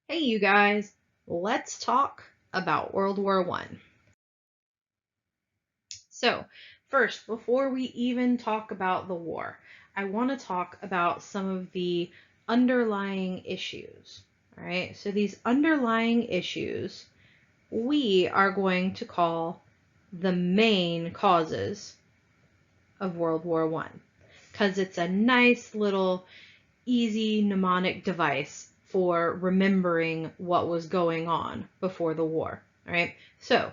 Hey, you guys, let's talk about World War One. So, first, before we even talk about the war, I want to talk about some of the underlying issues. All right, so these underlying issues we are going to call the main causes of World War One because it's a nice little easy mnemonic device for remembering what was going on before the war. All right. So,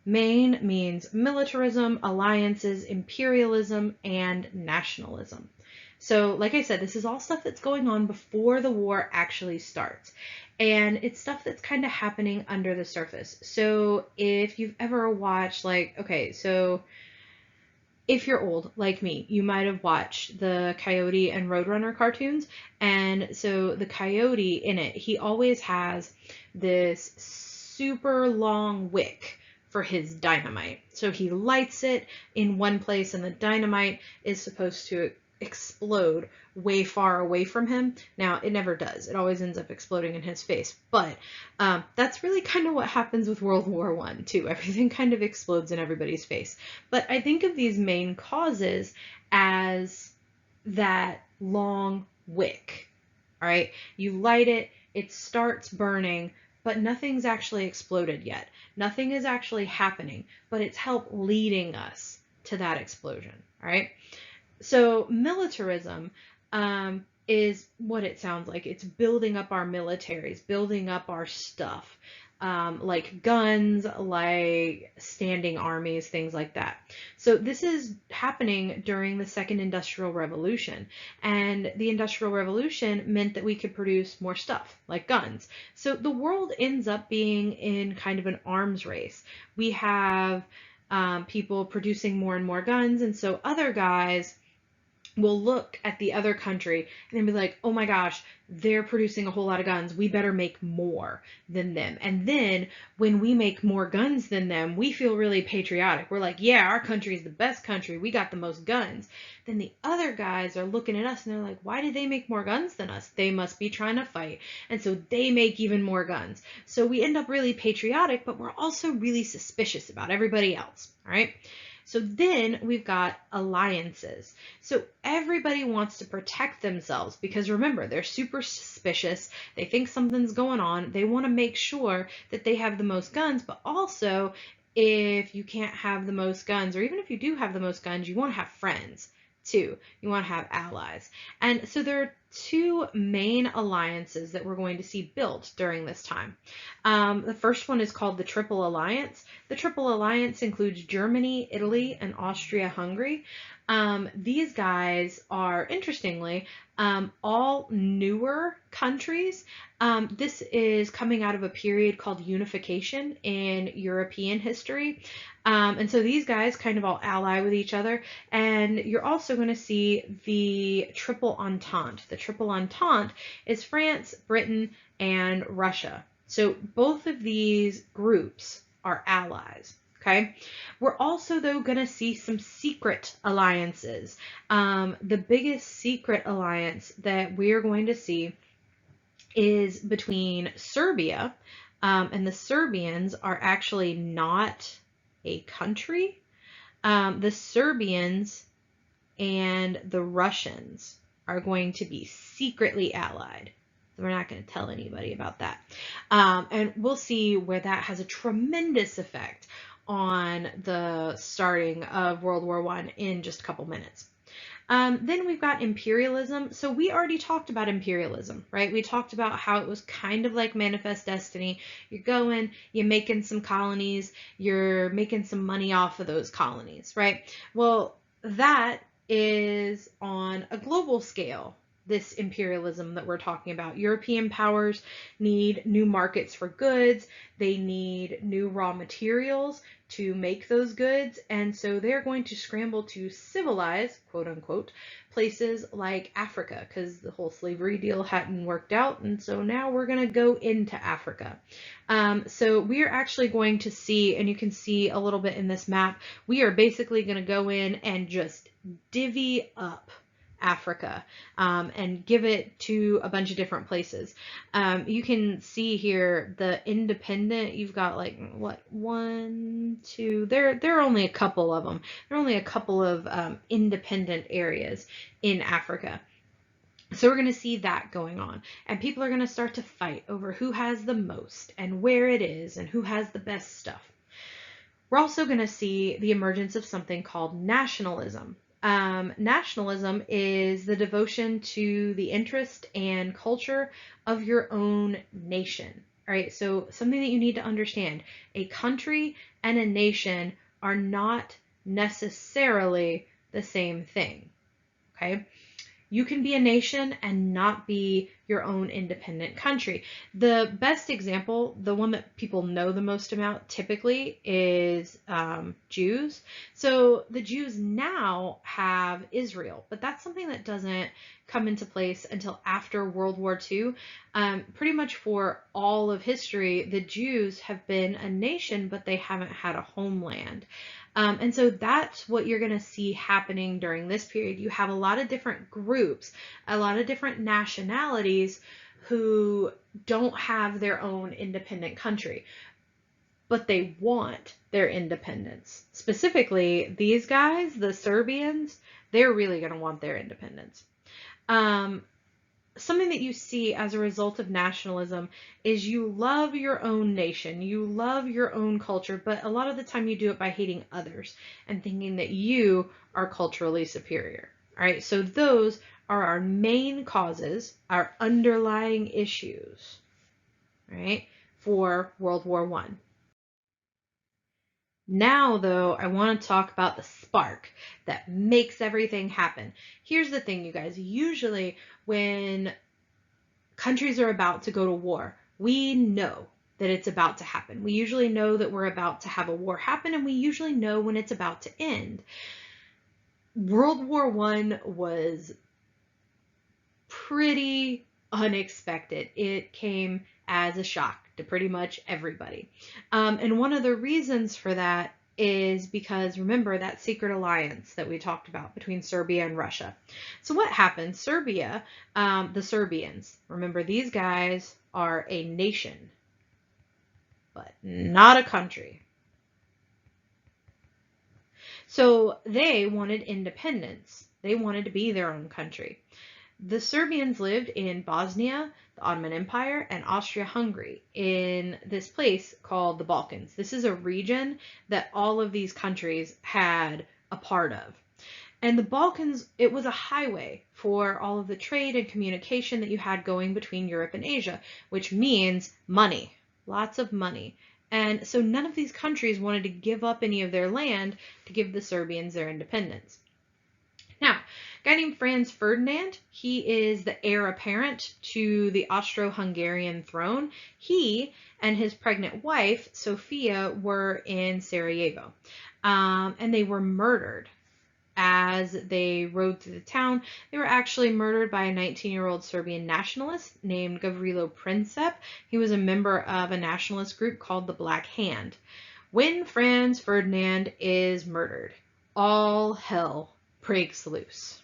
main means militarism, alliances, imperialism, and nationalism. So, like I said, this is all stuff that's going on before the war actually starts. And it's stuff that's kind of happening under the surface. So, if you've ever watched, if you're old like me, you might have watched the Coyote and Roadrunner cartoons. And so the Coyote in it, he always has this super long wick for his dynamite. So he lights it in one place, and the dynamite is supposed to explode way far away from him. Now, it never does. It always ends up exploding in his face. But that's really kind of what happens with World War One too. Everything kind of explodes in everybody's face. But I think of these main causes as that long wick. All right, you light it, it starts burning, but nothing's actually exploded yet. Nothing is actually happening, but it's help leading us to that explosion. All right. So militarism is what it sounds like. It's building up our militaries, building up our stuff, like guns, like standing armies, things like that. So this is happening during the Second Industrial Revolution. And the Industrial Revolution meant that we could produce more stuff, like guns. So the world ends up being in kind of an arms race. We have people producing more and more guns, and so other guys will look at the other country and then be like, oh my gosh, they're producing a whole lot of guns. We better make more than them. And then when we make more guns than them, we feel really patriotic. We're like, yeah, our country is the best country. We got the most guns. Then the other guys are looking at us and they're like, why did they make more guns than us? They must be trying to fight. And so they make even more guns. So we end up really patriotic, but we're also really suspicious about everybody else. All right. So then we've got alliances. So everybody wants to protect themselves because remember, they're super suspicious. They think something's going on. They want to make sure that they have the most guns, but also if you can't have the most guns, or even if you do have the most guns, you want to have friends too. You want to have allies. And so there are two main alliances that we're going to see built during this time. The first one is called the Triple Alliance. The Triple Alliance includes Germany, Italy, and Austria-Hungary. These guys are, interestingly, all newer countries. This is coming out of a period called unification in European history. And so these guys kind of all ally with each other. And you're also going to see the Triple Entente. The Triple Entente is France, Britain, and Russia. So both of these groups are allies. Okay. We're also, though, going to see some secret alliances. The biggest secret alliance that we're going to see is between Serbia, and the Serbians are actually not a country. The Serbians and the Russians are going to be secretly allied. We're not going to tell anybody about that. And we'll see where that has a tremendous effect on the starting of World War I in just a couple minutes. Then we've got imperialism. So we already talked about imperialism, right? We talked about how it was kind of like Manifest Destiny. You're going, you're making some colonies, you're making some money off of those colonies, right? Well, that is on a global scale, this imperialism that we're talking about. European powers need new markets for goods. They need new raw materials to make those goods. And so they're going to scramble to civilize, quote unquote, places like Africa because the whole slavery deal hadn't worked out. And so now we're going to go into Africa. So we are actually going to see, and you can see a little bit in this map, we are basically going to go in and just divvy up Africa, and give it to a bunch of different places. You can see here the independent, you've got like what, one, two, there are only a couple of them. There are only a couple of independent areas in Africa. So we're going to see that going on, and people are going to start to fight over who has the most and where it is and who has the best stuff. We're also going to see the emergence of something called nationalism. Nationalism is the devotion to the interest and culture of your own nation. All right, so something that you need to understand, a country and a nation are not necessarily the same thing. Okay, you can be a nation and not be your own independent country. The best example, the one that people know the most about typically, is Jews. So the Jews now have Israel, but that's something that doesn't come into place until after World War II. Pretty much for all of history, the Jews have been a nation, but they haven't had a homeland. And so that's what you're going to see happening during this period. You have a lot of different groups, a lot of different nationalities who don't have their own independent country, but they want their independence. Specifically, these guys, the Serbians, they're really going to want their independence. Something that you see as a result of nationalism is you love your own nation, you love your own culture, but a lot of the time you do it by hating others and thinking that you are culturally superior. All right, so those are our main causes, our underlying issues, right, for World War I. Now, though, I want to talk about the spark that makes everything happen. Here's the thing, you guys. Usually, when countries are about to go to war, we know that it's about to happen. We usually know that we're about to have a war happen, and we usually know when it's about to end. World War I was pretty unexpected. It came as a shock to pretty much everybody. And one of the reasons for that is because, remember, that secret alliance that we talked about between Serbia and Russia. So what happened? Serbia, the Serbians, remember, these guys are a nation, but not a country. So they wanted independence. They wanted to be their own country. The Serbians lived in Bosnia, the Ottoman Empire, and Austria-Hungary in this place called the Balkans. This is a region that all of these countries had a part of. And the Balkans, it was a highway for all of the trade and communication that you had going between Europe and Asia, which means money, lots of money. And so none of these countries wanted to give up any of their land to give the Serbians their independence. Now, a guy named Franz Ferdinand, he is the heir apparent to the Austro-Hungarian throne. He and his pregnant wife, Sophia, were in Sarajevo, and they were murdered as they rode through the town. They were actually murdered by a 19-year-old Serbian nationalist named Gavrilo Princip. He was a member of a nationalist group called the Black Hand. When Franz Ferdinand is murdered, all hell breaks loose.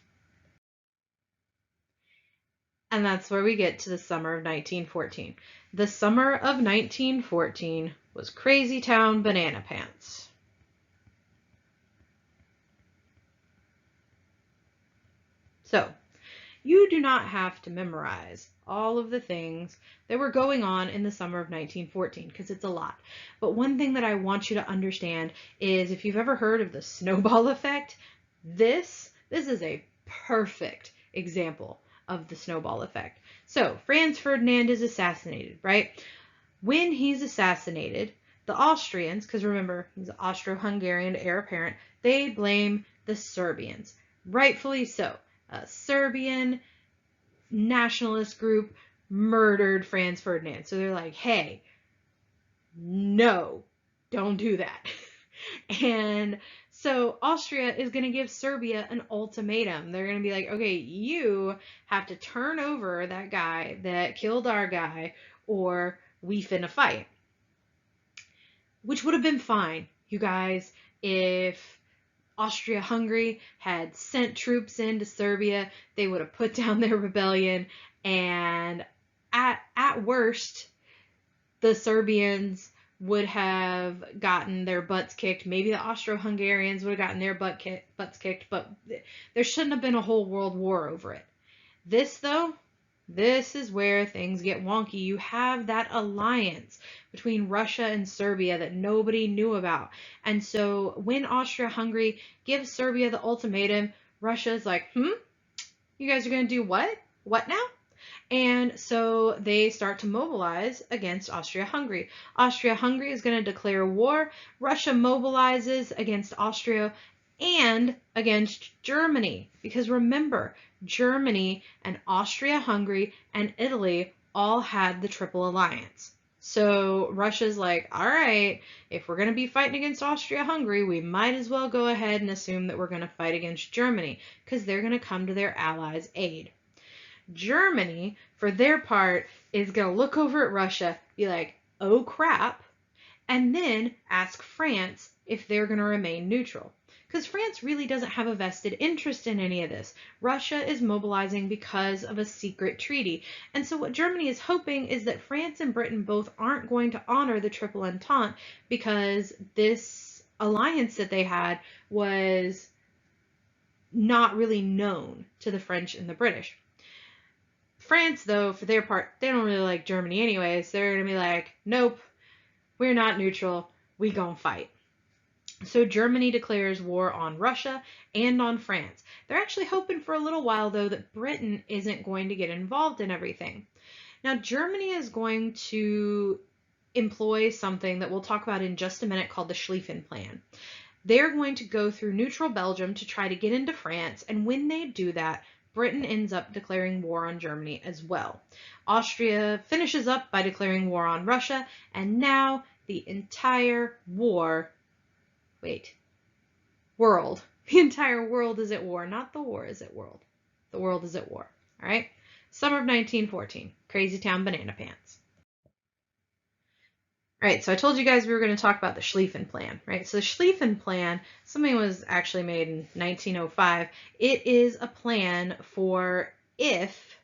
And that's where we get to the summer of 1914. The summer of 1914 was Crazy Town Banana Pants. So, you do not have to memorize all of the things that were going on in the summer of 1914, because it's a lot. But one thing that I want you to understand is, if you've ever heard of the snowball effect, this is a perfect example of the snowball effect. So Franz Ferdinand is assassinated, right? When he's assassinated, the Austrians, because remember, he's Austro-Hungarian heir apparent, they blame the Serbians. Rightfully so. A Serbian nationalist group murdered Franz Ferdinand. So they're like, hey, no, don't do that. And so Austria is going to give Serbia an ultimatum. They're going to be like, okay, you have to turn over that guy that killed our guy, or we finna fight. Which would have been fine, you guys, if Austria-Hungary had sent troops into Serbia, they would have put down their rebellion, and at worst, the Serbians would have gotten their butts kicked. Maybe the Austro-Hungarians would have gotten their butts kicked, but there shouldn't have been a whole world war over it. This, though, this is where things get wonky. You have that alliance between Russia and Serbia that nobody knew about. And so when Austria-Hungary gives Serbia the ultimatum, Russia's like, you guys are going to do what? What now? And so they start to mobilize against Austria-Hungary. Austria-Hungary is going to declare war. Russia mobilizes against Austria and against Germany. Because remember, Germany and Austria-Hungary and Italy all had the Triple Alliance. So Russia's like, all right, if we're going to be fighting against Austria-Hungary, we might as well go ahead and assume that we're going to fight against Germany because they're going to come to their allies' aid. Germany, for their part, is going to look over at Russia, be like, oh crap, and then ask France if they're going to remain neutral. Because France really doesn't have a vested interest in any of this. Russia is mobilizing because of a secret treaty. And so what Germany is hoping is that France and Britain both aren't going to honor the Triple Entente because this alliance that they had was not really known to the French and the British. France, though, for their part, they don't really like Germany anyways. They're going to be like, nope, we're not neutral. We gonna fight. So Germany declares war on Russia and on France. They're actually hoping for a little while, though, that Britain isn't going to get involved in everything. Now, Germany is going to employ something that we'll talk about in just a minute called the Schlieffen Plan. They're going to go through neutral Belgium to try to get into France, and when they do that, Britain ends up declaring war on Germany as well. Austria finishes up by declaring war on Russia, and now the entire world, the entire world is at war, not the war is at world. The world is at war, all right? Summer of 1914, Crazy Town Banana Pants. All right, so I told you guys we were going to talk about the Schlieffen Plan, right? So the Schlieffen Plan, something was actually made in 1905. It is a plan for if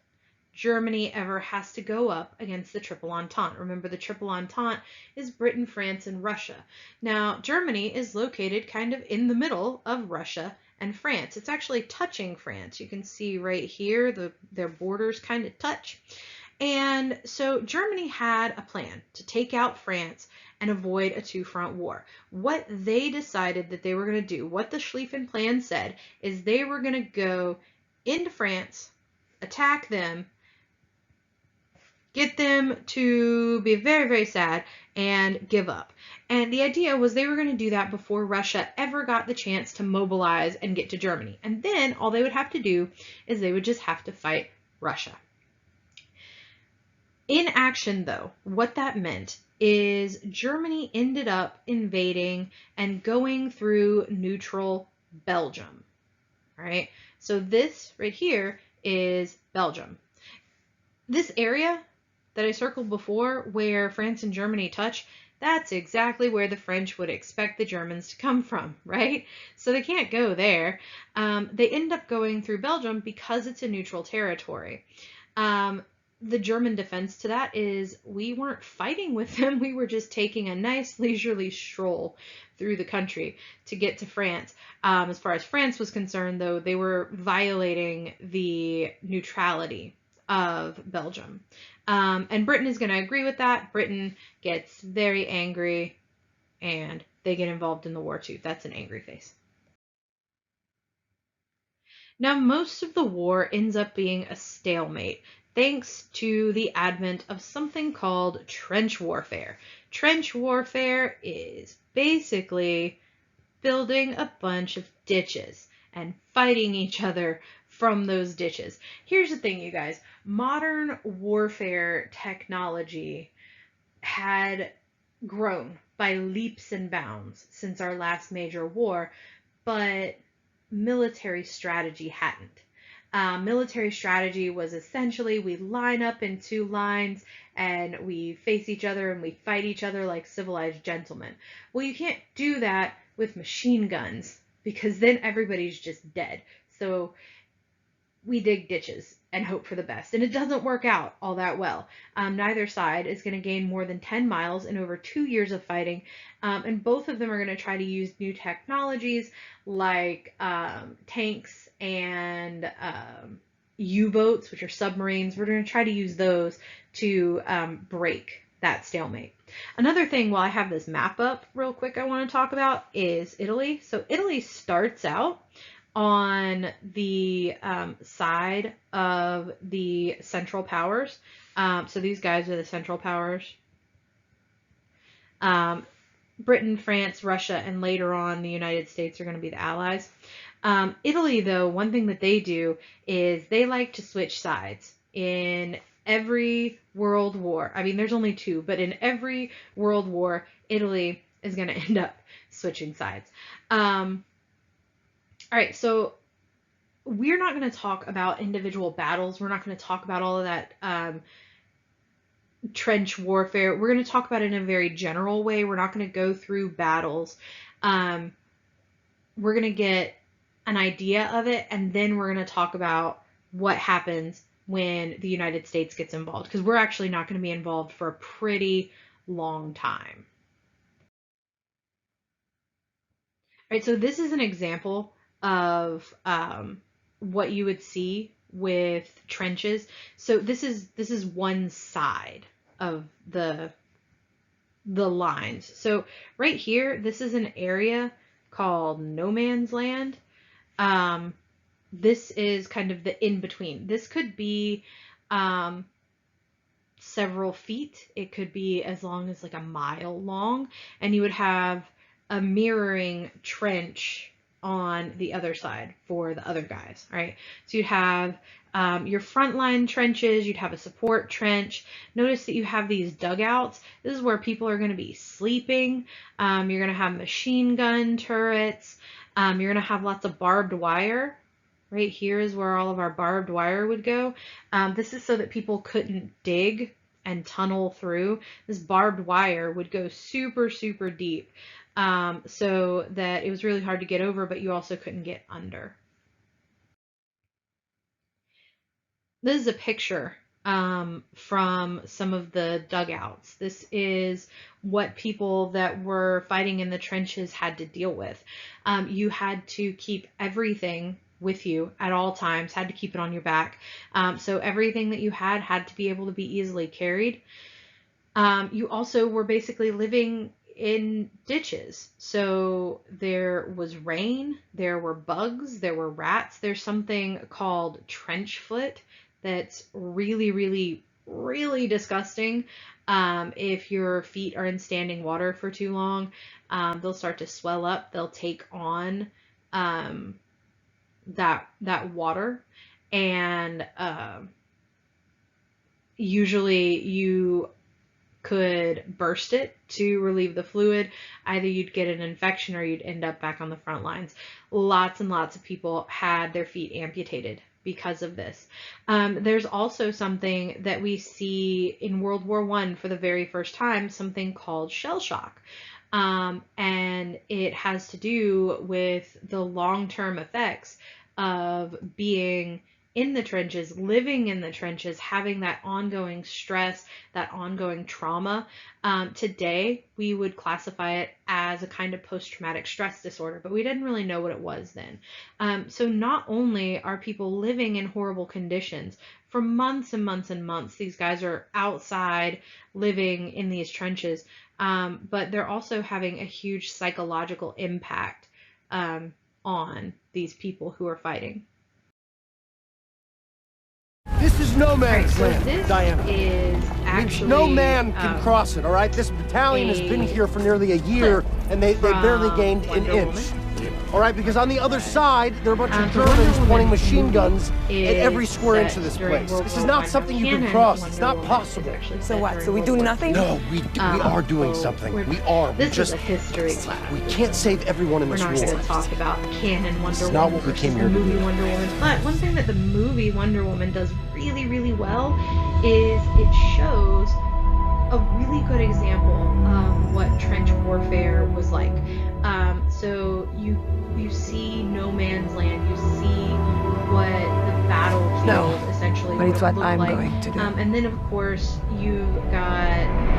Germany ever has to go up against the Triple Entente. Remember, the Triple Entente is Britain, France, and Russia. Now, Germany is located kind of in the middle of Russia and France. It's actually touching France. You can see right here, their borders kind of touch. And so Germany had a plan to take out France and avoid a two-front war. What they decided that they were going to do, what the Schlieffen Plan said, is they were going to go into France, attack them, get them to be very, very sad and give up. And the idea was they were going to do that before Russia ever got the chance to mobilize and get to Germany. And then all they would have to do is they would just have to fight Russia. In action, though, what that meant is Germany ended up invading and going through neutral Belgium. All right, so this right here is Belgium. This area that I circled before where France and Germany touch, that's exactly where the French would expect the Germans to come from, right? So they can't go there. They end up going through Belgium because it's a neutral territory. The German defense to that is we weren't fighting with them. We were just taking a nice leisurely stroll through the country to get to France. As far as France was concerned, though, they were violating the neutrality of Belgium. And Britain is going to agree with that. Britain gets very angry and they get involved in the war too. That's an angry face. Now, most of the war ends up being a stalemate, thanks to the advent of something called trench warfare. Trench warfare is basically building a bunch of ditches and fighting each other from those ditches. Here's the thing, you guys. Modern warfare technology had grown by leaps and bounds since our last major war, but military strategy hadn't. Military strategy was essentially we line up in two lines and we face each other and we fight each other like civilized gentlemen. Well, you can't do that with machine guns because then everybody's just dead. So we dig ditches and hope for the best. And it doesn't work out all that well. Neither side is going to gain more than 10 miles in over 2 years of fighting. And both of them are going to try to use new technologies like tanks and U-boats, which are submarines. We're going to try to use those to break that stalemate. Another thing, while I have this map up real quick, I want to talk about is Italy. So Italy starts out on the side of the Central Powers. So these guys are the Central Powers. Britain, France, Russia, and later on the United States are going to be the Allies. Italy, though, one thing that they do is they like to switch sides in every world war. I mean, there's only two, but in every world war, Italy is going to end up switching sides. All right, so we're not going to talk about individual battles. We're not going to talk about all of that trench warfare. We're going to talk about it in a very general way. We're not going to go through battles. We're going to get an idea of it, and then we're going to talk about what happens when the United States gets involved, because we're actually not going to be involved for a pretty long time. All right, so this is an example of what you would see with trenches. So this is one side of the lines. So right here, this is an area called no man's land. This is kind of the in-between. This could be several feet. It could be as long as like a mile long, and you would have a mirroring trench on the other side for the other guys, right? So you'd have your frontline trenches, you'd have a support trench. Notice that you have these dugouts. This is where people are going to be sleeping. You're going to have machine gun turrets. You're going to have lots of barbed wire. Right here is where all of our barbed wire would go. This is so that people couldn't dig and tunnel through. This barbed wire would go super, super deep. So that it was really hard to get over, but you also couldn't get under. This is a picture from some of the dugouts. This is what people that were fighting in the trenches had to deal with. You had to keep everything with you at all times, had to keep it on your back. So everything that you had to be able to be easily carried. You also were basically living in ditches. So there was rain, there were bugs, there were rats. There's something called trench foot that's really, really, really disgusting. If your feet are in standing water for too long, they'll start to swell up. They'll take on that water, and usually you could burst it to relieve the fluid. Either you'd get an infection or you'd end up back on the front lines. Lots and lots of people had their feet amputated because of this. There's also something that we see in World War I for the very first time, something called shell shock. And it has to do with the long-term effects of being in the trenches, living in the trenches, having that ongoing stress, that ongoing trauma. Today, we would classify it as a kind of post-traumatic stress disorder, but we didn't really know what it was then. So not only are people living in horrible conditions for months and months and months, these guys are outside living in these trenches, but they're also having a huge psychological impact on these people who are fighting. This is no man's land, this Diana. Is actually, no man can cross it, all right? This battalion has been here for nearly a year, and they barely gained an inch. All right, because on the other side, there are a bunch of Germans pointing machine guns at every square inch of this place. This is not something you can cross. It's not possible. So what? So we do nothing? No, we are doing something. We are. This is a history class. We can't save everyone in this war. We're not going to talk about canon Wonder Woman. Not what we came here to do. Movie Wonder Woman. But one thing that the movie Wonder Woman does really, really well is it shows a really good example of what trench warfare was like. So you see no man's land, you see what the battlefield essentially but it's what looked I'm like. going to do. And then of course you've got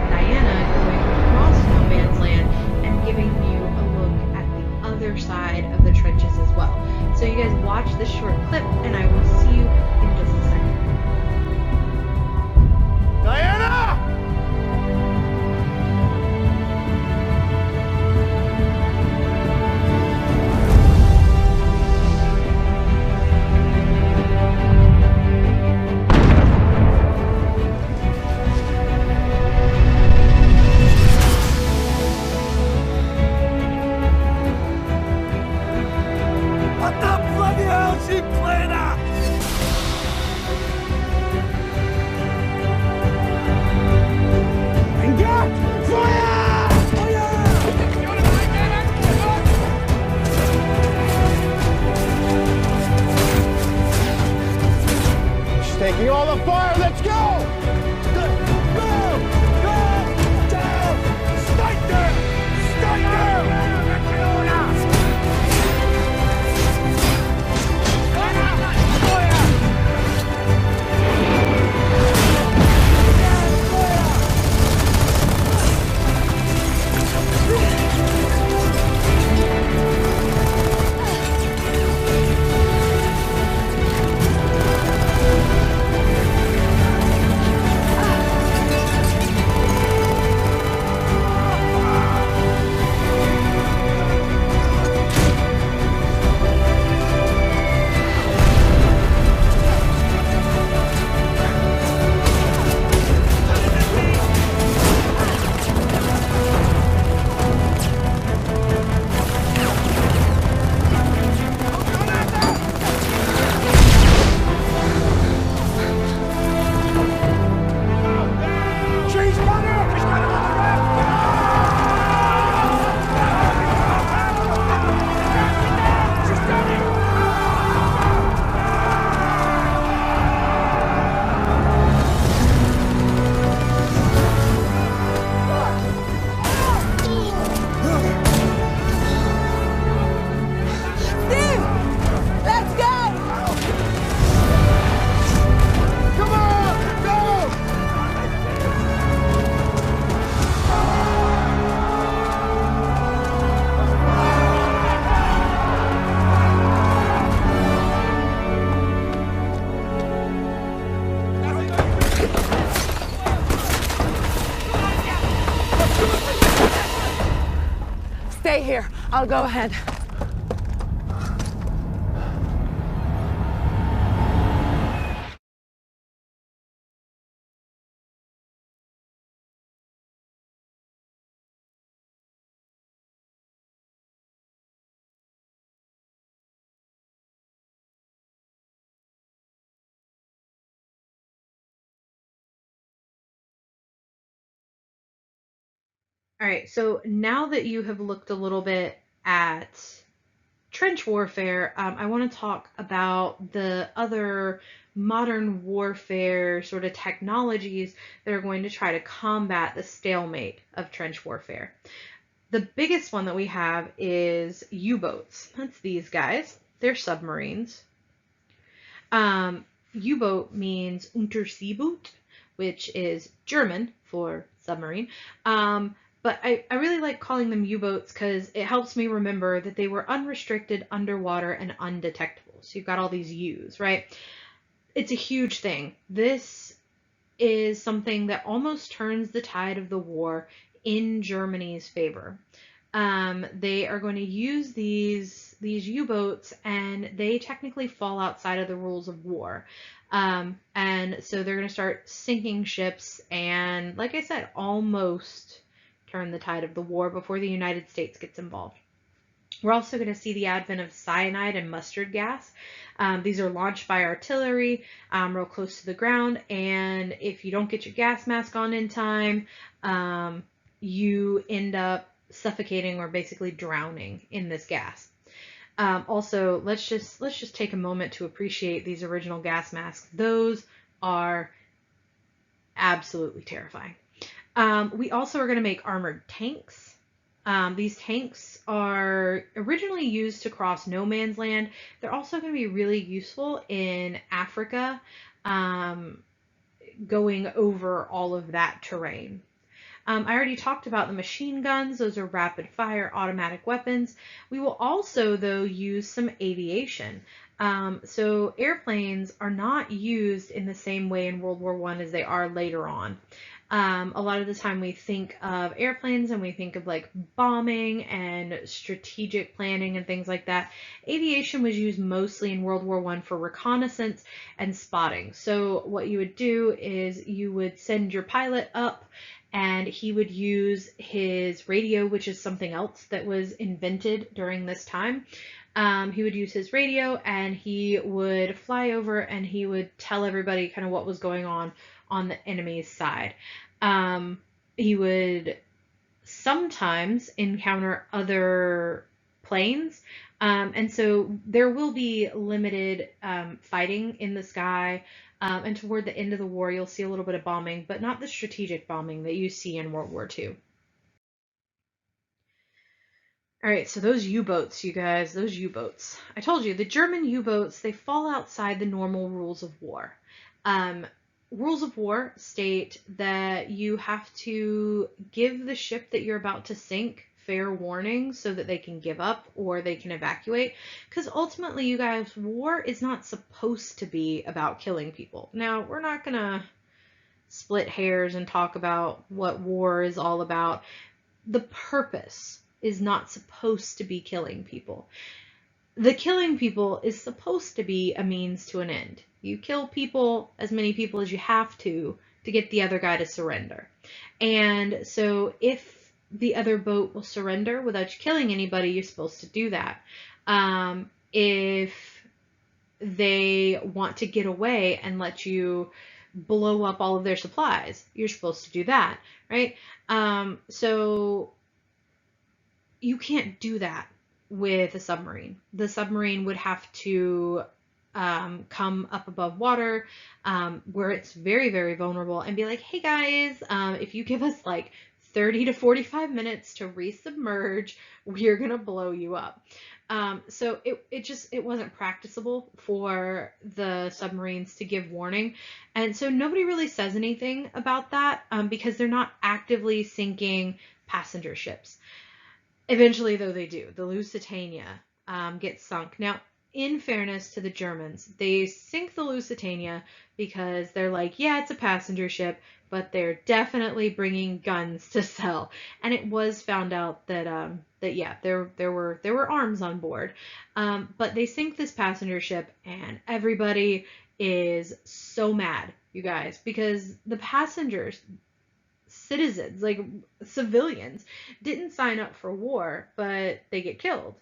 Diana going across no man's land and giving you a look at the other side of the trenches as well. So you guys watch this short clip, and I will see you in just a second. Diana! What the bloody hell's he playing at? Engage! Fire! She's taking all the fire. Let's go! Stay here. I'll go ahead. All right, so now that you have looked a little bit at trench warfare, I want to talk about the other modern warfare sort of technologies that are going to try to combat the stalemate of trench warfare. The biggest one that we have is U-boats. That's these guys. They're submarines. U-boat means Unterseeboot, which is German for submarine. But I really like calling them U-boats because it helps me remember that they were unrestricted, underwater, and undetectable. So you've got all these U's, right? It's a huge thing. This is something that almost turns the tide of the war in Germany's favor. They are going to use these U-boats, and they technically fall outside of the rules of war. And so they're going to start sinking ships and, like I said, almost turn the tide of the war before the United States gets involved. We're also going to see the advent of cyanide and mustard gas. These are launched by artillery real close to the ground, and if you don't get your gas mask on in time, you end up suffocating or basically drowning in this gas. Also, let's just take a moment to appreciate these original gas masks. Those are absolutely terrifying. We also are going to make armored tanks. These tanks are originally used to cross no man's land. They're also going to be really useful in Africa, going over all of that terrain. I already talked about the machine guns. Those are rapid fire automatic weapons. We will also, though, use some aviation. So airplanes are not used in the same way in World War I as they are later on. A lot of the time we think of airplanes and we think of like bombing and strategic planning and things like that. Aviation was used mostly in World War I for reconnaissance and spotting. So what you would do is you would send your pilot up and he would use his radio, which is something else that was invented during this time. He would use his radio and he would fly over and he would tell everybody kind of what was going on the enemy's side. He would sometimes encounter other planes. And so there will be limited fighting in the sky. And toward the end of the war, you'll see a little bit of bombing, but not the strategic bombing that you see in World War II. All right, so those U-boats, you guys, those U-boats. I told you, the German U-boats, they fall outside the normal rules of war. Rules of war state that you have to give the ship that you're about to sink fair warning so that they can give up or they can evacuate. Because ultimately, you guys, war is not supposed to be about killing people. Now, we're not going to split hairs and talk about what war is all about. The purpose is not supposed to be killing people. The killing people is supposed to be a means to an end. You kill people, as many people as you have to get the other guy to surrender. And so if the other boat will surrender without you killing anybody, you're supposed to do that. If they want to get away and let you blow up all of their supplies, you're supposed to do that, right? So you can't do that with a submarine. The submarine would have to come up above water where it's very, very vulnerable and be like, hey guys, if you give us like 30 to 45 minutes to resubmerge, we're gonna blow you up. So it wasn't practicable for the submarines to give warning. And so nobody really says anything about that because they're not actively sinking passenger ships. Eventually, though, they do. The Lusitania gets sunk. Now, in fairness to the Germans, they sink the Lusitania because they're like, yeah, it's a passenger ship, but they're definitely bringing guns to sell. And it was found out that yeah, there were arms on board. But they sink this passenger ship, and everybody is so mad, you guys, because the passengers, citizens, like civilians, didn't sign up for war, but they get killed.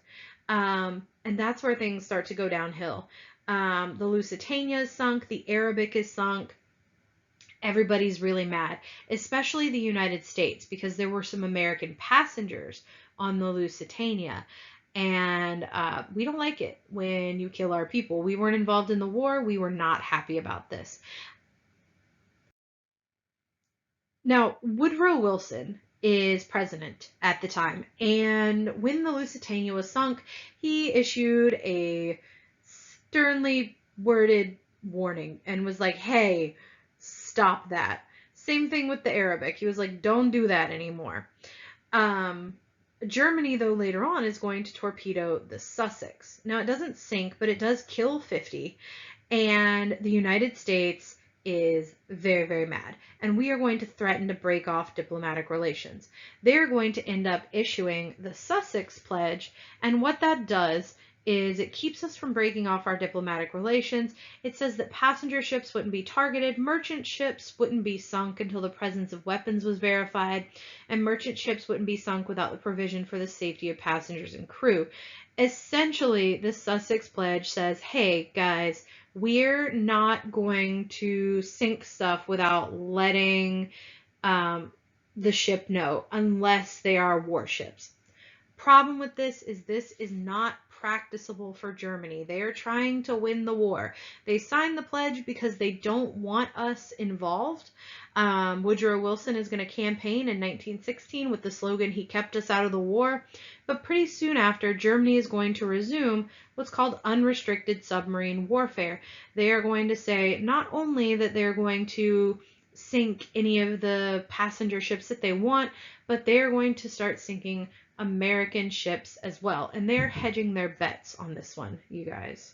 And that's where things start to go downhill. The Lusitania is sunk, the Arabic is sunk. Everybody's really mad, especially the United States, because there were some American passengers on the Lusitania. And we don't like it when you kill our people. We weren't involved in the war. We were not happy about this. Now, Woodrow Wilson is president at the time, and when the Lusitania was sunk, he issued a sternly worded warning and was like, hey, stop that. Same thing with the Arabic. He was like, don't do that anymore. Germany, though, later on is going to torpedo the Sussex. Now, it doesn't sink, but it does kill 50, and the United States is very, very mad. And we are going to threaten to break off diplomatic relations. They're going to end up issuing the Sussex Pledge, and what that does is it keeps us from breaking off our diplomatic relations. It says that passenger ships wouldn't be targeted, merchant ships wouldn't be sunk until the presence of weapons was verified, and merchant ships wouldn't be sunk without the provision for the safety of passengers and crew. Essentially, the Sussex Pledge says, hey, guys, we're not going to sink stuff without letting the ship know, unless they are warships. problem with this is not practicable for Germany. They are trying to win the war. They signed the pledge because they don't want us involved. Woodrow Wilson is going to campaign in 1916 with the slogan, "He kept us out of the war." But pretty soon after, Germany is going to resume what's called unrestricted submarine warfare. They are going to say not only that they're going to sink any of the passenger ships that they want, but they're going to start sinking American ships as well. And they're hedging their bets on this one, you guys.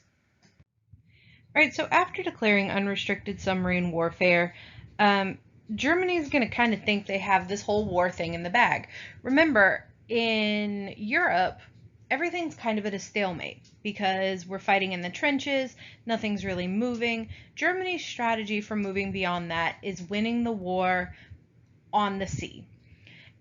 All right, so after declaring unrestricted submarine warfare, Germany is going to kind of think they have this whole war thing in the bag. Remember, in Europe, everything's kind of at a stalemate because we're fighting in the trenches, nothing's really moving. Germany's strategy for moving beyond that is winning the war on the sea.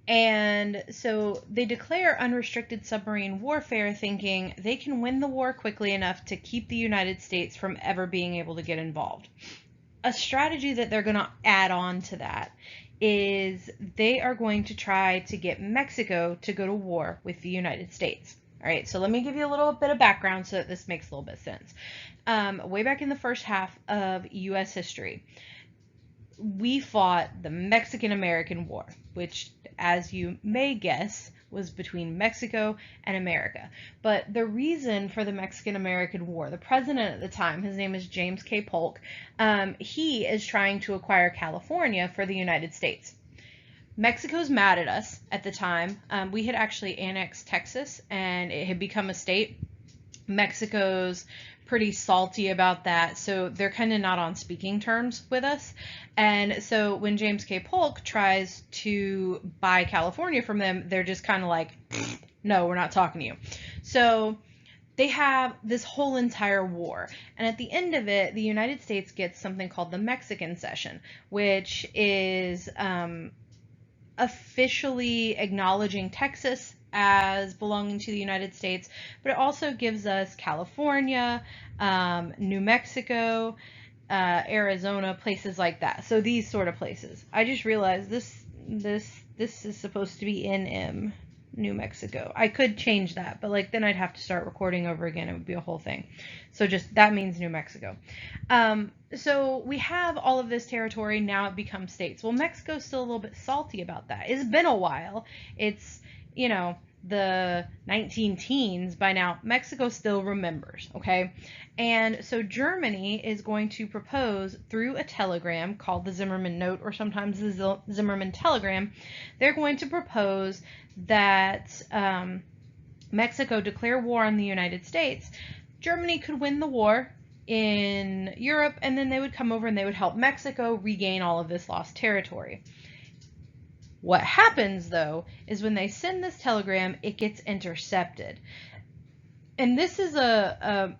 And so they declare unrestricted submarine warfare thinking they can win the war quickly enough to keep the United States from ever being able to get involved. A strategy that they're going to add on to that is they are going to try to get Mexico to go to war with the United States. All right, so let me give you a little bit of background so that this makes a little bit of sense. Way back in the first half of U.S. history, we fought the Mexican-American War, which, as you may guess, was between Mexico and America. But the reason for the Mexican-American War, the president at the time, his name is James K. Polk, he is trying to acquire California for the United States. Mexico's mad at us at the time. We had actually annexed Texas and it had become a state. Mexico's pretty salty about that, so they're kind of not on speaking terms with us. And so when James K. Polk tries to buy California from them, they're just kind of like, no, we're not talking to you. So they have this whole entire war. And at the end of it, the United States gets something called the Mexican Cession, which is officially acknowledging Texas as belonging to the United States, but it also gives us California, New Mexico, Arizona, places like that. So these sort of places. I just realized this is supposed to be in New Mexico. I could change that, but like then I'd have to start recording over again. It would be a whole thing. So just that means New Mexico. So we have all of this territory. Now it becomes states. Well, Mexico's still a little bit salty about that. It's been a while. It's, you know, the 19-teens by now. Mexico still remembers, okay? And so Germany is going to propose through a telegram called the Zimmerman Note, or sometimes the Zimmerman Telegram. They're going to propose that Mexico declare war on the United States. Germany could win the war in Europe, and then they would come over and they would help Mexico regain all of this lost territory. What happens, though, is when they send this telegram, it gets intercepted. And this is a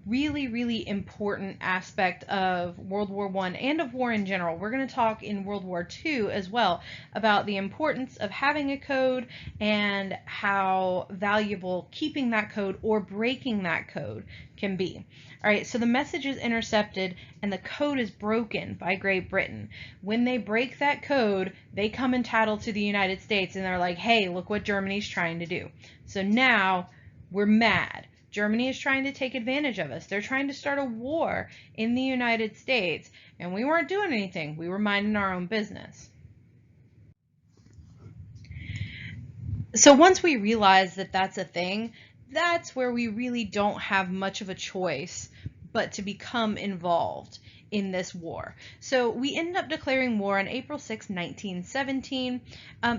really, really important aspect of World War I and of war in general. We're going to talk in World War II as well about the importance of having a code and how valuable keeping that code or breaking that code can be. All right, so the message is intercepted and the code is broken by Great Britain. When they break that code, they come and tattle to the United States and they're like, hey, look what Germany's trying to do. So now we're mad. Germany is trying to take advantage of us. They're trying to start a war in the United States, and we weren't doing anything. We were minding our own business. So once we realize that that's a thing, that's where we really don't have much of a choice but to become involved in this war. So we ended up declaring war on April 6, 1917.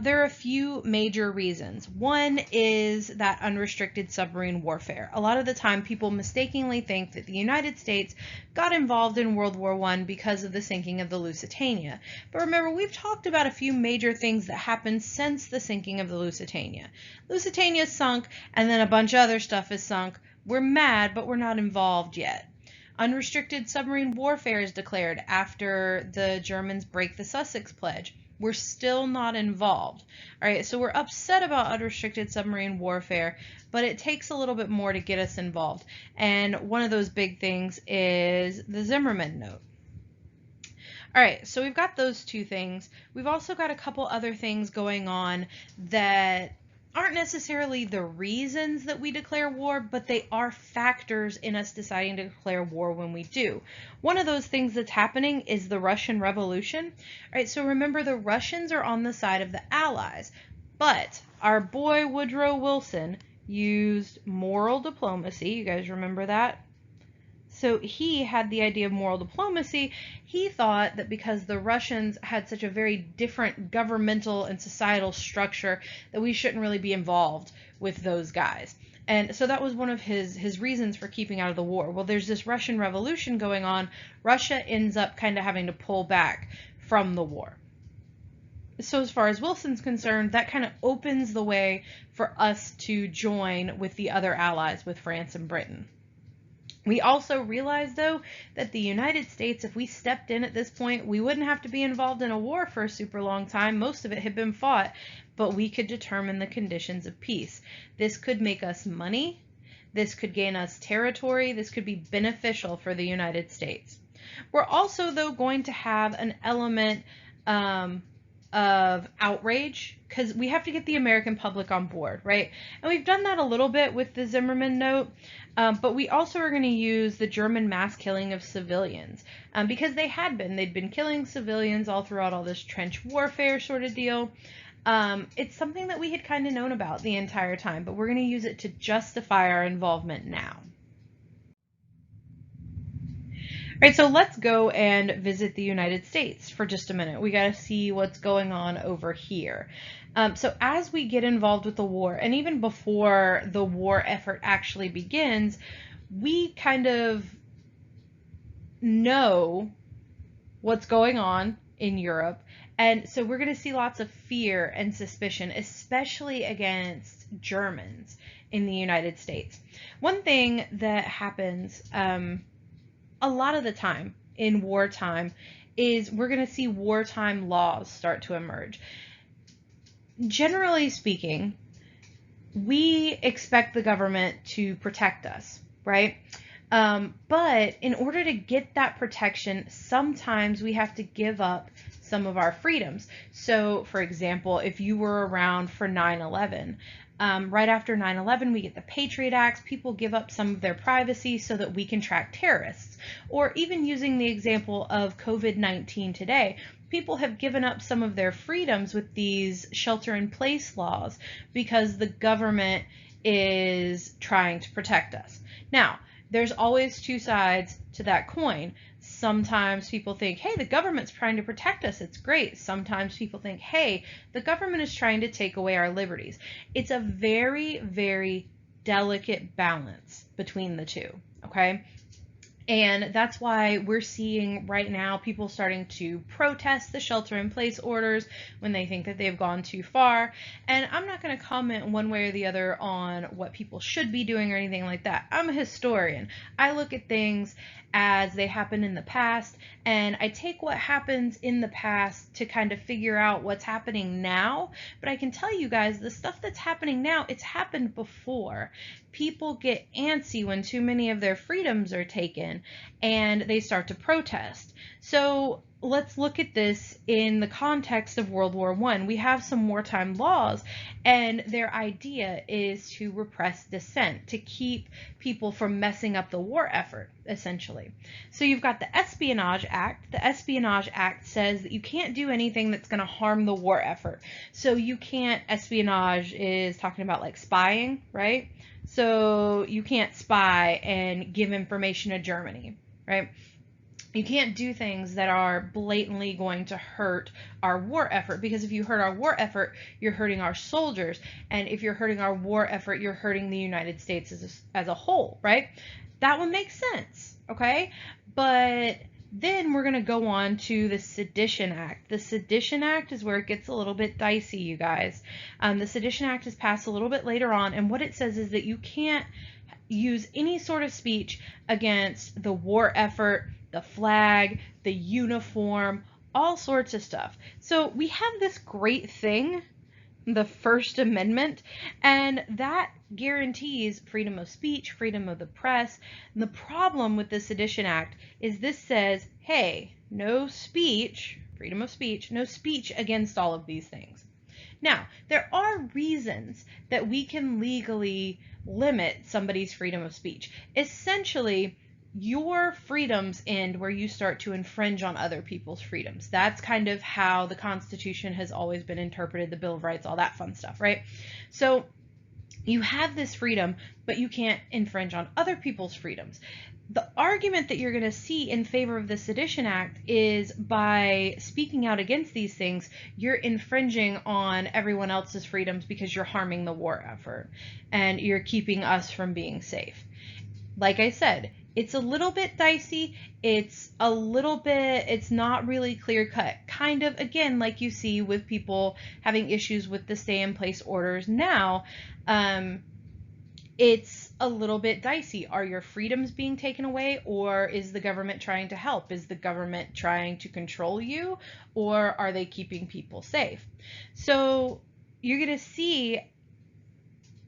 There are a few major reasons. One is that unrestricted submarine warfare. A lot of the time people mistakenly think that the United States got involved in World War I because of the sinking of the Lusitania. But remember, we've talked about a few major things that happened since the sinking of the Lusitania. Lusitania sunk, and then a bunch of other stuff is sunk. We're mad, but we're not involved yet. Unrestricted submarine warfare is declared after the Germans break the Sussex Pledge. We're still not involved. All right, so we're upset about unrestricted submarine warfare, but it takes a little bit more to get us involved. And one of those big things is the Zimmerman Note. All right, so we've got those two things. We've also got a couple other things going on that aren't necessarily the reasons that we declare war, but they are factors in us deciding to declare war when we do. One of those things that's happening is the Russian Revolution. All right, so remember, the Russians are on the side of the Allies, but our boy Woodrow Wilson used moral diplomacy. You guys remember that? So he had the idea of moral diplomacy. He thought that because the Russians had such a very different governmental and societal structure, that we shouldn't really be involved with those guys. And so that was one of his reasons for keeping out of the war. Well, there's this Russian Revolution going on. Russia ends up kind of having to pull back from the war. So as far as Wilson's concerned, that kind of opens the way for us to join with the other allies, with France and Britain. We also realized, though, that the United States, if we stepped in at this point, we wouldn't have to be involved in a war for a super long time. Most of it had been fought, but we could determine the conditions of peace. This could make us money. This could gain us territory. This could be beneficial for the United States. We're also, though, going to have an element of outrage, because we have to get the American public on board, right? And we've done that a little bit with the Zimmerman note, but we also are going to use the German mass killing of civilians, because they'd been killing civilians all throughout all this trench warfare sort of deal. It's something that we had kind of known about the entire time, but we're going to use it to justify our involvement now. All right, so let's go and visit the United States for just a minute. We got to see what's going on over here. So as we get involved with the war, and even before the war effort actually begins, we kind of know what's going on in Europe. And so we're going to see lots of fear and suspicion, especially against Germans in the United States. One thing that happens a lot of the time in wartime is we're going to see wartime laws start to emerge. Generally speaking, we expect the government to protect us, right? But in order to get that protection, sometimes we have to give up some of our freedoms. So, for example, if you were around for 9/11, right after 9/11, we get the Patriot Acts. People give up some of their privacy so that we can track terrorists. Or even using the example of COVID-19 today, people have given up some of their freedoms with these shelter-in-place laws because the government is trying to protect us. Now, there's always two sides to that coin. Sometimes people think, hey, the government's trying to protect us. It's great. Sometimes people think, hey, the government is trying to take away our liberties. It's a very, very delicate balance between the two, okay? And that's why we're seeing right now people starting to protest the shelter-in-place orders when they think that they've gone too far. And I'm not going to comment one way or the other on what people should be doing or anything like that. I'm a historian. I look at things as they happen in the past, and I take what happens in the past to kind of figure out what's happening now. But I can tell you guys, the stuff that's happening now, it's happened before. People get antsy when too many of their freedoms are taken, and they start to protest. So let's look at this in the context of World War I. We have some wartime laws, and their idea is to repress dissent, to keep people from messing up the war effort, essentially. So you've got the Espionage Act. The Espionage Act says that you can't do anything that's going to harm the war effort. So you can't, espionage is talking about like spying, right? So you can't spy and give information to Germany, right? You can't do things that are blatantly going to hurt our war effort, because if you hurt our war effort, you're hurting our soldiers. And if you're hurting our war effort, you're hurting the United States as a whole, right? That one makes sense, okay? But then we're going to go on to the Sedition Act. The Sedition Act is where it gets a little bit dicey, you guys. The Sedition Act is passed a little bit later on, and what it says is that you can't use any sort of speech against the war effort, the flag, the uniform, all sorts of stuff. So we have this great thing, the First Amendment, and that guarantees freedom of speech, freedom of the press. And the problem with the Sedition Act is this says, hey, no speech, freedom of speech, no speech against all of these things. Now, there are reasons that we can legally limit somebody's freedom of speech. Essentially, your freedoms end where you start to infringe on other people's freedoms. That's kind of how the Constitution has always been interpreted, the Bill of Rights, all that fun stuff, right? So you have this freedom, but you can't infringe on other people's freedoms. The argument that you're going to see in favor of the Sedition Act is by speaking out against these things, you're infringing on everyone else's freedoms because you're harming the war effort and you're keeping us from being safe. Like I said, it's a little bit dicey. It's not really clear cut. Kind of, again, like you see with people having issues with the stay in place orders now. It's a little bit dicey. Are your freedoms being taken away, or is the government trying to help? Is the government trying to control you, or are they keeping people safe? So you're going to see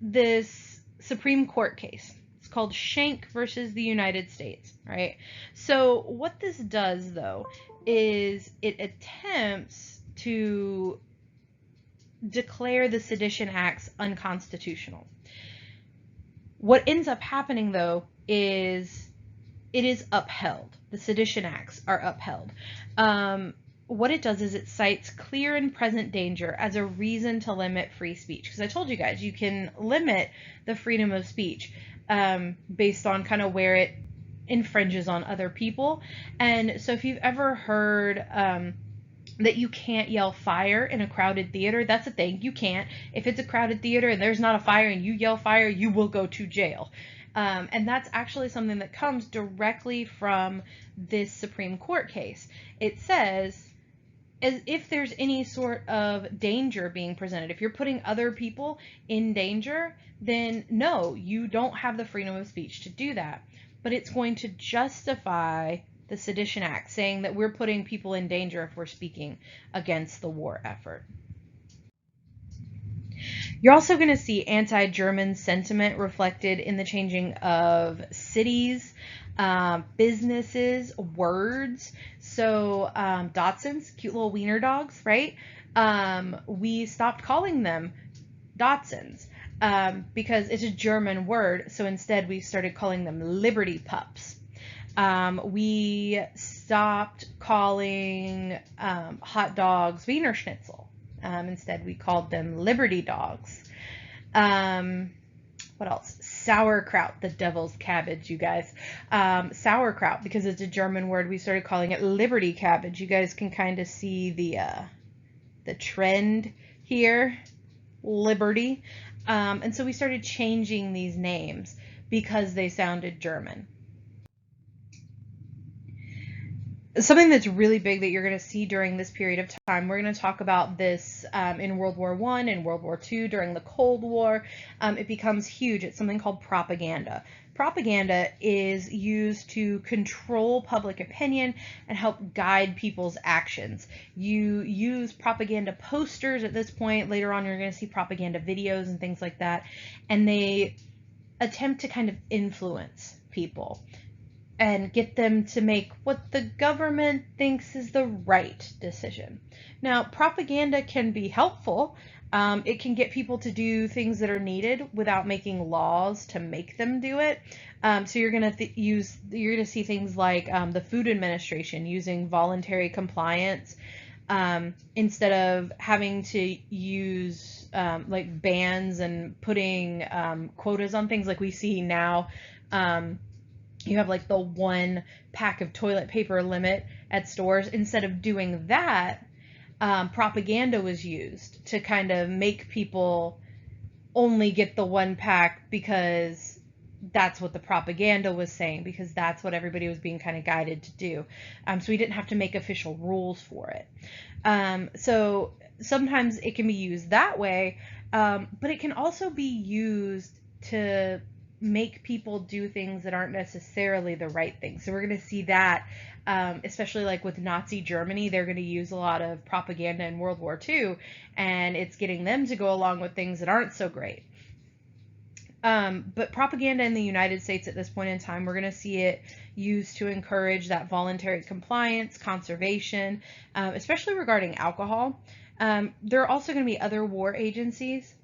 this Supreme Court case. It's called Schenck versus the United States, right? So what this does, though, is it attempts to declare the Sedition Acts unconstitutional. What ends up happening, though, is it is upheld. The Sedition Acts are upheld. What it does is it cites clear and present danger as a reason to limit free speech. Because I told you guys, you can limit the freedom of speech based on kind of where it infringes on other people. And so if you've ever heard that you can't yell fire in a crowded theater, that's a thing. You can't. If it's a crowded theater and there's not a fire and you yell fire, you will go to jail. And that's actually something that comes directly from this Supreme Court case. It says, as if there's any sort of danger being presented, if you're putting other people in danger, then no, you don't have the freedom of speech to do that. But it's going to justify the Sedition Act, saying that we're putting people in danger if we're speaking against the war effort. You're also going to see anti-German sentiment reflected in the changing of cities, businesses, words. So Dachshunds, cute little wiener dogs, right? We stopped calling them Dachshunds because it's a German word. So instead we started calling them Liberty Pups. We stopped calling hot dogs Wiener Schnitzel. Instead, we called them Liberty Dogs. What else? Sauerkraut, the devil's cabbage, you guys. Sauerkraut, because it's a German word, we started calling it Liberty Cabbage. You guys can kind of see the trend here, Liberty. And so we started changing these names because they sounded German. Something that's really big that you're going to see during this period of time, we're going to talk about this in World War I and World War II during the Cold War. It becomes huge. It's something called propaganda. Propaganda is used to control public opinion and help guide people's actions. You use propaganda posters at this point. Later on, you're going to see propaganda videos and things like that. And they attempt to kind of influence people and get them to make what the government thinks is the right decision. Now, propaganda can be helpful. It can get people to do things that are needed without making laws to make them do it. So you're going to see things like the Food Administration using voluntary compliance instead of having to use like bans and putting quotas on things like we see now. You have like the 1 pack of toilet paper limit at stores. Instead of doing that, propaganda was used to kind of make people only get the 1 pack because that's what the propaganda was saying, because that's what everybody was being kind of guided to do. So we didn't have to make official rules for it. So sometimes it can be used that way, but it can also be used to make people do things that aren't necessarily the right thing. So we're going to see that, especially like with Nazi Germany, they're going to use a lot of propaganda in World War II, and it's getting them to go along with things that aren't so great. But propaganda in the United States at this point in time, we're going to see it used to encourage that voluntary compliance, conservation, especially regarding alcohol. There are also going to be other war agencies.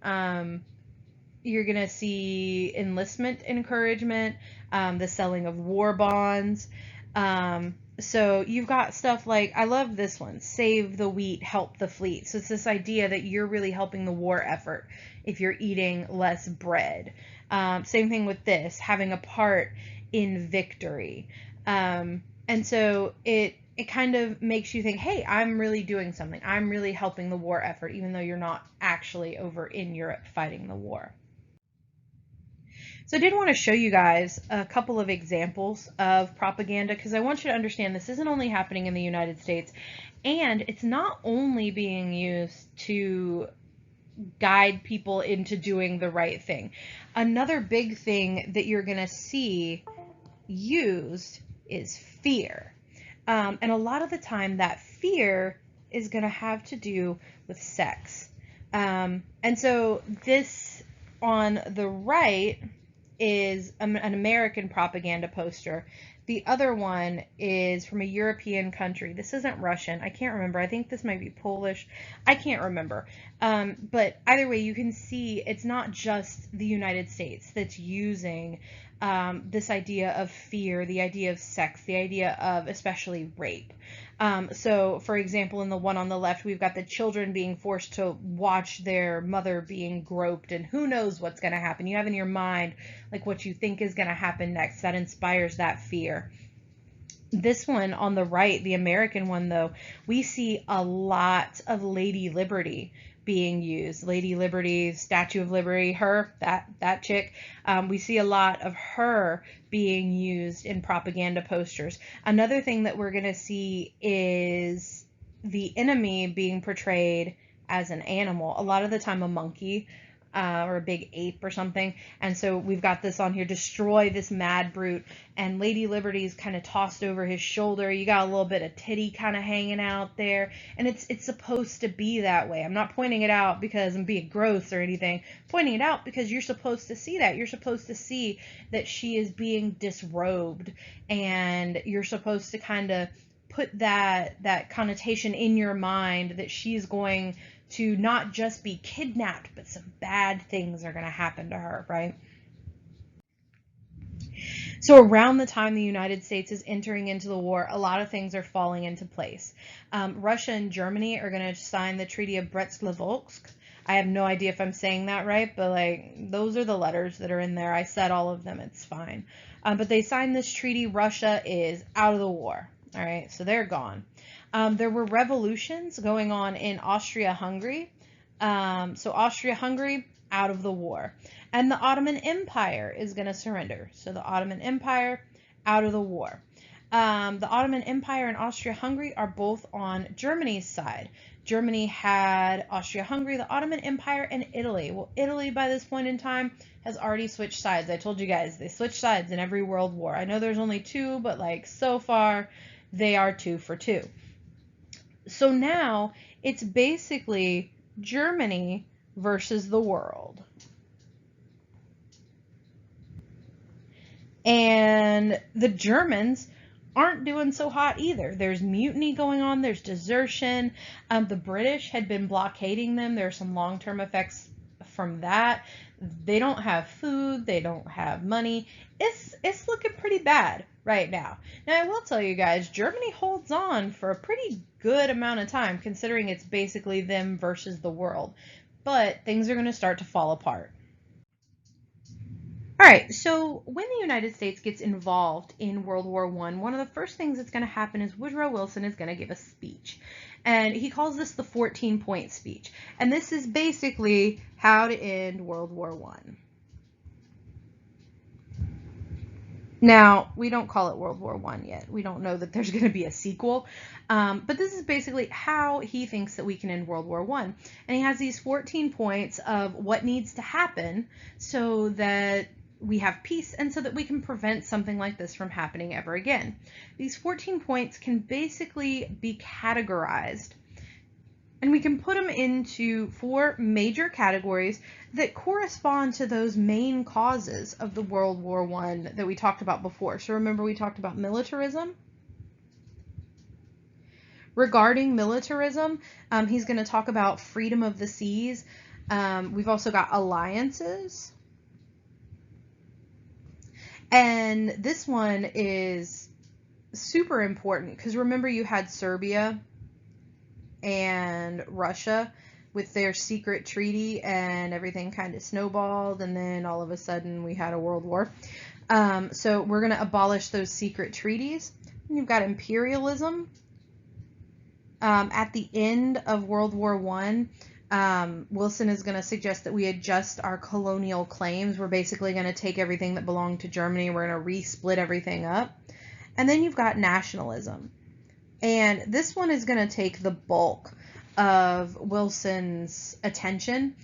You're going to see enlistment encouragement, the selling of war bonds. So you've got stuff like, I love this one, save the wheat, help the fleet. So it's this idea that you're really helping the war effort if you're eating less bread. Same thing with this, having a part in victory. And so it kind of makes you think, hey, I'm really doing something. I'm really helping the war effort, even though you're not actually over in Europe fighting the war. So I did want to show you guys a couple of examples of propaganda, because I want you to understand this isn't only happening in the United States, and it's not only being used to guide people into doing the right thing. Another big thing that you're going to see used is fear. And a lot of the time that fear is going to have to do with sex. And so this on the right is an American propaganda poster. The other one is from a European country. This isn't Russian. I can't remember. I think this might be Polish. I can't remember. But either way, you can see it's not just the United States that's using this idea of fear, the idea of sex, the idea of especially rape. So, for example, in the one on the left, we've got the children being forced to watch their mother being groped, and who knows what's going to happen. You have in your mind like what you think is going to happen next. That inspires that fear. This one on the right, the American one, though, we see a lot of Lady Liberty being used. Lady Liberty, Statue of Liberty, her, that chick. We see a lot of her being used in propaganda posters. Another thing that we're going to see is the enemy being portrayed as an animal. A lot of the time a monkey or a big ape or something. And so we've got this on here, destroy this mad brute. And Lady Liberty's kind of tossed over his shoulder. You got a little bit of titty kind of hanging out there. And it's supposed to be that way. I'm not pointing it out because I'm being gross or anything. I'm pointing it out because you're supposed to see that. You're supposed to see that she is being disrobed. And you're supposed to kind of put that connotation in your mind that she's going to not just be kidnapped, but some bad things are going to happen to her, right? So around the time the United States is entering into the war, a lot of things are falling into place. Russia and Germany are going to sign the Treaty of Brest-Litovsk. I have no idea if I'm saying that right, but like those are the letters that are in there. I said all of them, it's fine. But they signed this treaty. Russia is out of the war. All right, so they're gone. There were revolutions going on in Austria-Hungary. So Austria-Hungary, out of the war. And the Ottoman Empire is going to surrender. So the Ottoman Empire, out of the war. The Ottoman Empire and Austria-Hungary are both on Germany's side. Germany had Austria-Hungary, the Ottoman Empire, and Italy. Well, Italy, by this point in time, has already switched sides. I told you guys, they switch sides in every world war. I know there's only two, but like so far, they are 2 for 2. So now it's basically Germany versus the world. And the Germans aren't doing so hot either. There's mutiny going on. There's desertion. The British had been blockading them. There are some long-term effects from that. They don't have food. They don't have money. It's looking pretty bad right now. Now, I will tell you guys, Germany holds on for a pretty good amount of time, considering it's basically them versus the world. But things are going to start to fall apart. All right, so when the United States gets involved in World War I, one of the first things that's going to happen is Woodrow Wilson is going to give a speech. And he calls this the 14-point speech. And this is basically how to end World War I. Now, we don't call it World War I yet. We don't know that there's going to be a sequel. But this is basically how he thinks that we can end World War I. And he has these 14 points of what needs to happen so that we have peace and so that we can prevent something like this from happening ever again. These 14 points can basically be categorized, and we can put them into 4 major categories that correspond to those main causes of the World War I that we talked about before. So remember, we talked about militarism, Regarding militarism, he's going to talk about freedom of the seas. We've also got alliances. And this one is super important because remember you had Serbia and Russia with their secret treaty and everything kind of snowballed, and then all of a sudden we had a world war. So we're going to abolish those secret treaties. And you've got imperialism. At the end of World War I, Wilson is going to suggest that we adjust our colonial claims. We're basically going to take everything that belonged to Germany. We're going to re-split everything up. And then you've got nationalism. And this one is going to take the bulk of Wilson's attention.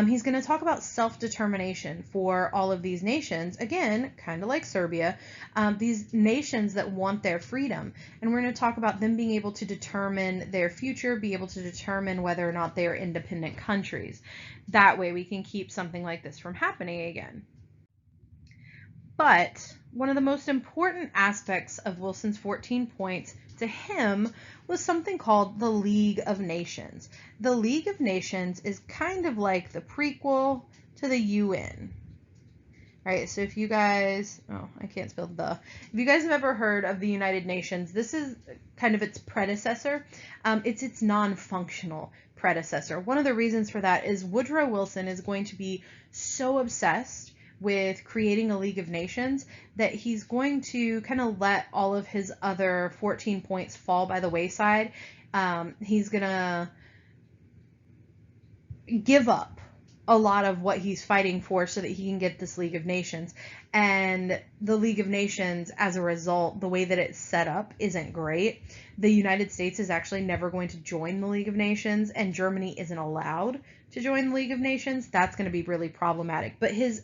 He's going to talk about self-determination for all of these nations. Again, kind of like Serbia, these nations that want their freedom. And we're going to talk about them being able to determine their future, be able to determine whether or not they are independent countries. That way we can keep something like this from happening again. But one of the most important aspects of Wilson's 14 points to him was something called the League of Nations. The League of Nations is kind of like the prequel to the UN. Right, so if you guys, I can't spell the. If you guys have ever heard of the United Nations, this is kind of its predecessor. It's its non-functional predecessor. One of the reasons for that is Woodrow Wilson is going to be so obsessed with creating a League of Nations that he's going to kind of let all of his other 14 points fall by the wayside. He's going to give up a lot of what he's fighting for so that he can get this League of Nations. And the League of Nations, as a result, the way that it's set up isn't great. The United States is actually never going to join the League of Nations, and Germany isn't allowed to join the League of Nations. That's going to be really problematic. But his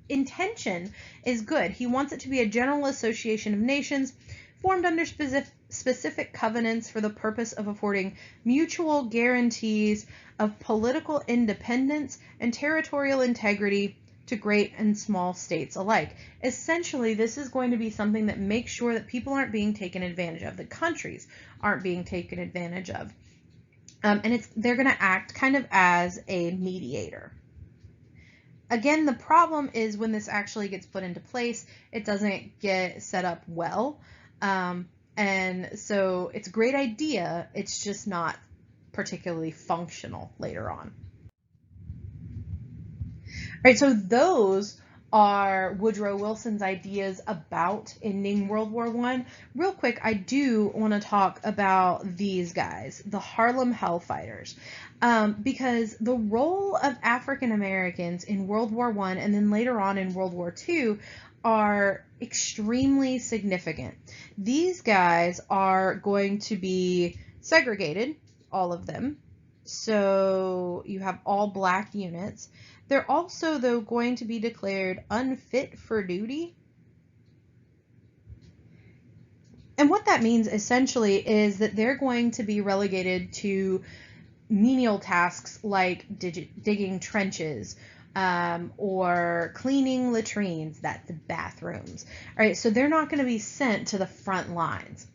intention is good. He wants it to be a general association of nations formed under specific covenants for the purpose of affording mutual guarantees of political independence and territorial integrity to great and small states alike. Essentially, this is going to be something that makes sure that people aren't being taken advantage of, the countries aren't being taken advantage of. And they're going to act kind of as a mediator. Again, the problem is when this actually gets put into place, it doesn't get set up well. And so it's a great idea, it's just not particularly functional later on. All right, so those are Woodrow Wilson's ideas about ending World War I. Real quick, I do want to talk about these guys, the Harlem Hellfighters, because the role of African Americans in World War I and then later on in World War II are extremely significant. These guys are going to be segregated, all of them. So you have all black units. They're also, though, going to be declared unfit for duty. And what that means essentially is that they're going to be relegated to menial tasks like digging trenches or cleaning latrines, that's the bathrooms. All right, so they're not going to be sent to the front lines.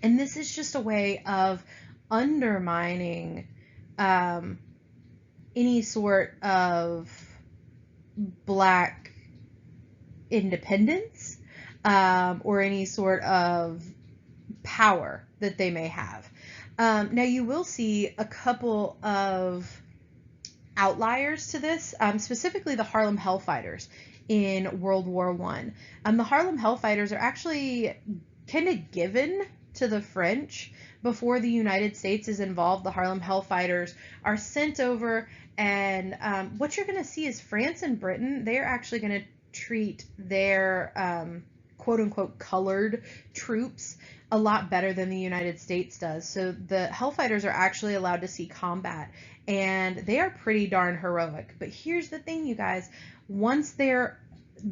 And this is just a way of undermining any sort of black independence or any sort of power that they may have. Now you will see a couple of outliers to this, specifically the Harlem Hellfighters in World War I. The Harlem Hellfighters are actually kind of given to the French before the United States is involved. The Harlem Hellfighters are sent over, and what you're going to see is France and Britain, they're actually going to treat their quote-unquote colored troops a lot better than the United States does. So the Hellfighters are actually allowed to see combat, and they are pretty darn heroic. But here's the thing, you guys, once they're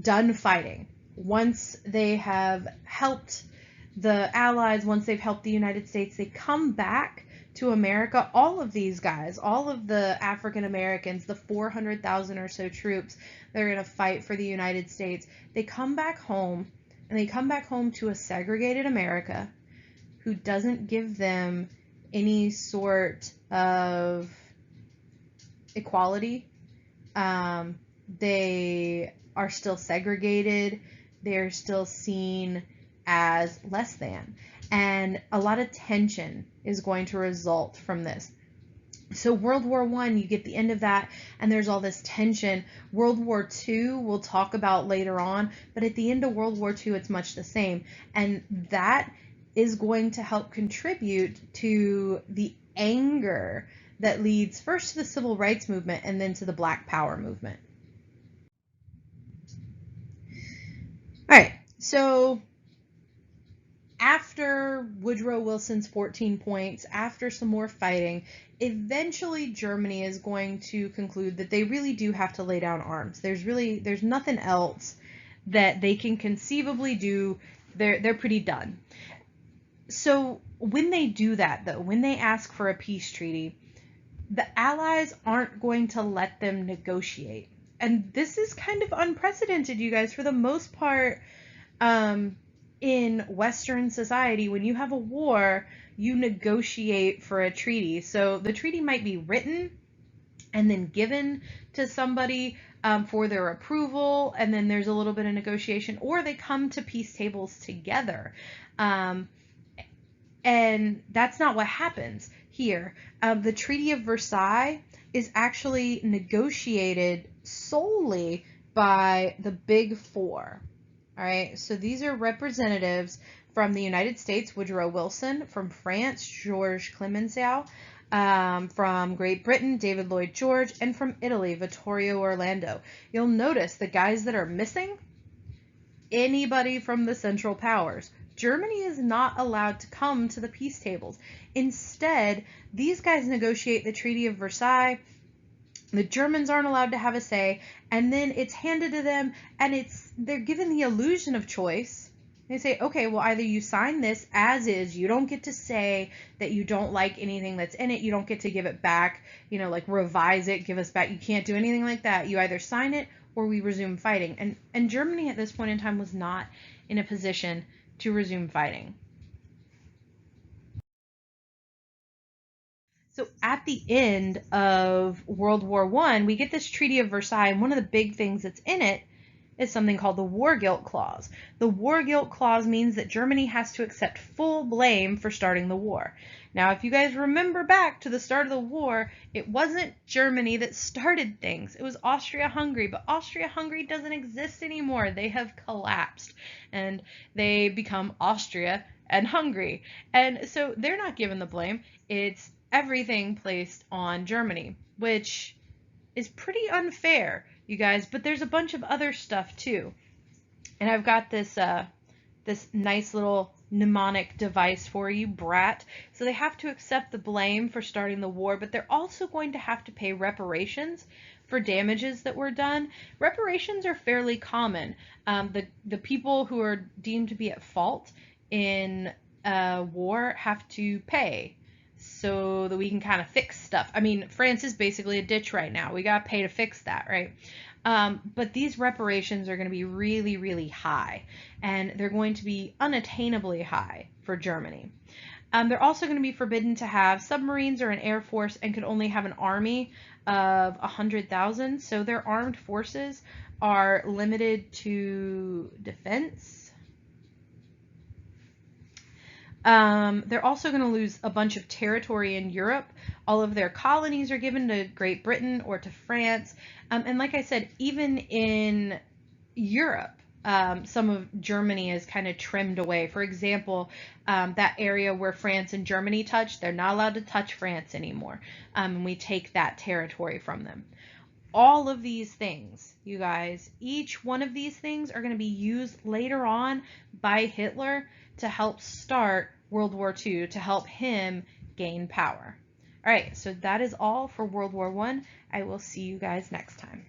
done fighting, once they have helped the Allies, once they've helped the United States, they come back to America. All of these guys, all of the African Americans, the 400,000 or so troops that are going to fight for the United States, they come back home, and they come back home to a segregated America who doesn't give them any sort of equality. They are still segregated. They're still seen as less than. And a lot of tension is going to result from this. So World War I, you get the end of that, and there's all this tension. World War II, we'll talk about later on, but at the end of World War II, it's much the same. And that is going to help contribute to the anger that leads first to the Civil Rights Movement and then to the Black Power movement. All right, so after Woodrow Wilson's 14 points, after some more fighting, eventually Germany is going to conclude that they really do have to lay down arms. There's nothing else that they can conceivably do. They're pretty done. So when they do that, though, when they ask for a peace treaty, the Allies aren't going to let them negotiate. And this is kind of unprecedented, you guys. For the most part, in Western society, when you have a war, you negotiate for a treaty. So the treaty might be written and then given to somebody for their approval, and then there's a little bit of negotiation, or they come to peace tables together. And that's not what happens here. The Treaty of Versailles is actually negotiated solely by the Big Four. All right, so these are representatives from the United States, Woodrow Wilson; from France, Georges Clemenceau; from Great Britain, David Lloyd George; and from Italy, Vittorio Orlando. You'll notice the guys that are missing, anybody from the Central Powers. Germany is not allowed to come to the peace tables. Instead, these guys negotiate the Treaty of Versailles. The Germans aren't allowed to have a say, and then it's handed to them, and they're given the illusion of choice. They say, okay, well, either you sign this as is, you don't get to say that you don't like anything that's in it, you don't get to give it back, like revise it, give us back, you can't do anything like that. You either sign it or we resume fighting. And Germany at this point in time was not in a position to resume fighting. So at the end of World War I, we get this Treaty of Versailles, and one of the big things that's in it is something called the War Guilt Clause. The War Guilt Clause means that Germany has to accept full blame for starting the war. Now, if you guys remember back to the start of the war, it wasn't Germany that started things. It was Austria-Hungary, but Austria-Hungary doesn't exist anymore. They have collapsed, and they become Austria and Hungary. And so they're not given the blame. It's everything placed on Germany, which is pretty unfair, you guys, but there's a bunch of other stuff too. And I've got this this nice little mnemonic device for you, BRAT. So they have to accept the blame for starting the war, but they're also going to have to pay reparations for damages that were done. Reparations are fairly common. The people who are deemed to be at fault in war have to pay so that we can kind of fix stuff. I mean, France is basically a ditch right now. We got to pay to fix that, right? But these reparations are going to be really, really high, and they're going to be unattainably high for Germany. They're also going to be forbidden to have submarines or an air force, and could only have an army of 100,000. So their armed forces are limited to defense. They're also going to lose a bunch of territory in Europe. All of their colonies are given to Great Britain or to France. And like I said, even in Europe, some of Germany is kind of trimmed away. For example, that area where France and Germany touch, they're not allowed to touch France anymore. And we take that territory from them. All of these things, you guys, each one of these things are going to be used later on by Hitler to help start World War II, to help him gain power. All right, so that is all for World War I. I will see you guys next time.